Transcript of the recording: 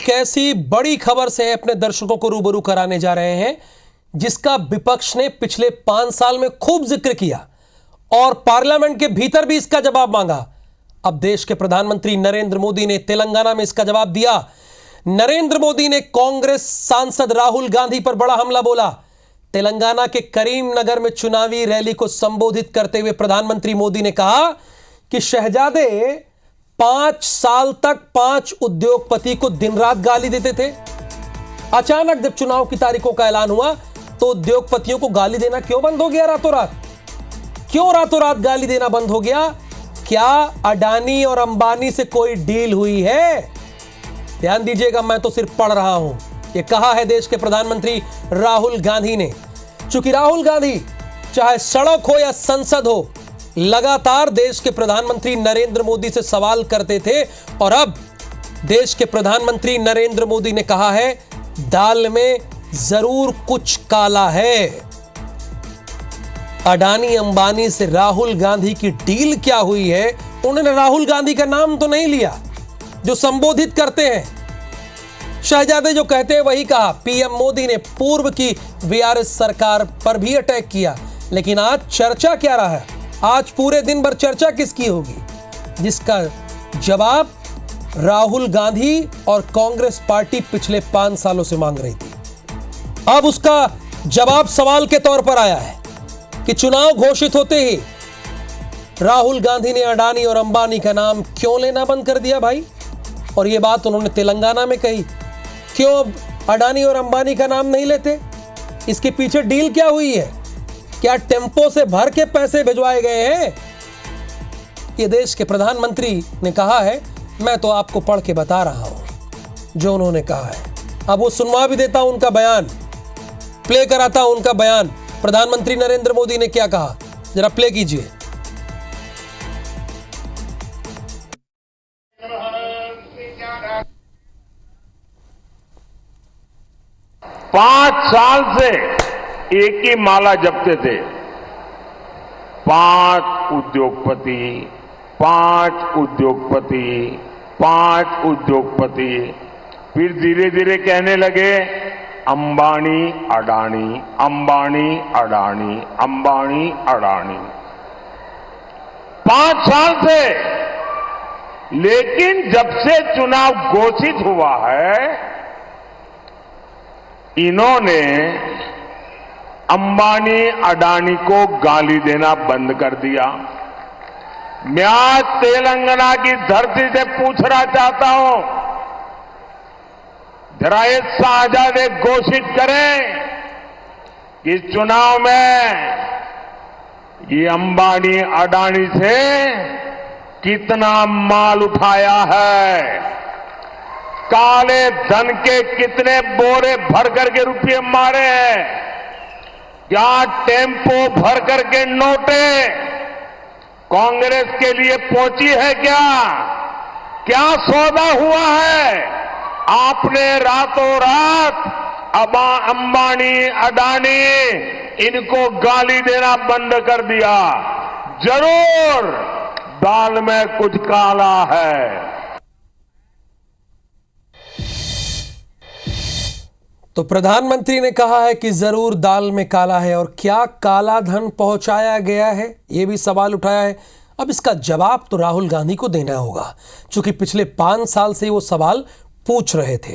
एक ऐसी बड़ी खबर से अपने दर्शकों को रूबरू कराने जा रहे हैं जिसका विपक्ष ने पिछले 5 साल में खूब जिक्र किया और पार्लियामेंट के भीतर भी इसका जवाब मांगा। अब देश के प्रधानमंत्री नरेंद्र मोदी ने तेलंगाना में इसका जवाब दिया। नरेंद्र मोदी ने कांग्रेस सांसद राहुल गांधी पर बड़ा हमला बोला। तेलंगाना के करीमनगर में चुनावी रैली को संबोधित करते हुए प्रधानमंत्री मोदी ने कहा कि शहजादे 5 साल तक 5 उद्योगपति को दिन रात गाली देते थे। अचानक जब चुनाव की तारीखों का ऐलान हुआ तो उद्योगपतियों को गाली देना क्यों बंद हो गया रातों रात? क्यों रातों रात गाली देना बंद हो गया? क्या अडानी और अंबानी से कोई डील हुई है? ध्यान दीजिएगा, मैं तो सिर्फ पढ़ रहा हूं। यह कहा है देश के प्रधानमंत्री राहुल गांधी ने। चूंकि राहुल गांधी चाहे सड़क हो या संसद हो, लगातार देश के प्रधानमंत्री नरेंद्र मोदी से सवाल करते थे और अब देश के प्रधानमंत्री नरेंद्र मोदी ने कहा है दाल में जरूर कुछ काला है। अडानी अंबानी से राहुल गांधी की डील क्या हुई है? उन्होंने राहुल गांधी का नाम तो नहीं लिया जो संबोधित करते हैं। शहजादे जो कहते हैं वही कहा। पीएम मोदी ने पूर्व की वीआरएस सरकार पर भी अटैक किया। लेकिन आज चर्चा क्या रहा है? आज पूरे दिन भर चर्चा किसकी होगी? जिसका जवाब राहुल गांधी और कांग्रेस पार्टी पिछले 5 सालों से मांग रही थी। अब उसका जवाब सवाल के तौर पर आया है कि चुनाव घोषित होते ही राहुल गांधी ने अडानी और अंबानी का नाम क्यों लेना बंद कर दिया भाई? और यह बात उन्होंने तेलंगाना में कही। क्यों अडानी और अंबानी का नाम नहीं लेते? इसके पीछे डील क्या हुई है? क्या टेम्पो से भर के पैसे भिजवाए गए हैं? यह देश के प्रधानमंत्री ने कहा है। मैं तो आपको पढ़ के बता रहा हूं जो उन्होंने कहा है। अब वो सुनवा भी देता हूं उनका बयान, प्ले कराता हूं उनका बयान। प्रधानमंत्री नरेंद्र मोदी ने क्या कहा, जरा प्ले कीजिए। पांच साल से एक ही माला जपते थे, 5 उद्योगपति, 5 उद्योगपति, 5 उद्योगपति। फिर धीरे धीरे कहने लगे अंबानी अडानी, अंबानी अडानी, अंबानी अडानी। 5 साल से। लेकिन जब से चुनाव घोषित हुआ है, इन्होंने अंबानी अडानी को गाली देना बंद कर दिया। मैं आज तेलंगाना की धरती से पूछना चाहता हूं, जरा ये शहजादे घोषित करें कि इस चुनाव में ये अंबानी अडानी से कितना माल उठाया है, काले धन के कितने बोरे भर करके रुपये मारे हैं, क्या टेम्पो भर करके नोटें कांग्रेस के लिए पहुंची है? क्या सौदा हुआ है? आपने रातों रात अंबानी अडानी इनको गाली देना बंद कर दिया। जरूर दाल में कुछ काला है। तो प्रधानमंत्री ने कहा है कि जरूर दाल में काला है। और क्या काला धन पहुंचाया गया है, यह भी सवाल उठाया है। अब इसका जवाब तो राहुल गांधी को देना होगा, क्योंकि पिछले 5 साल से वो सवाल पूछ रहे थे।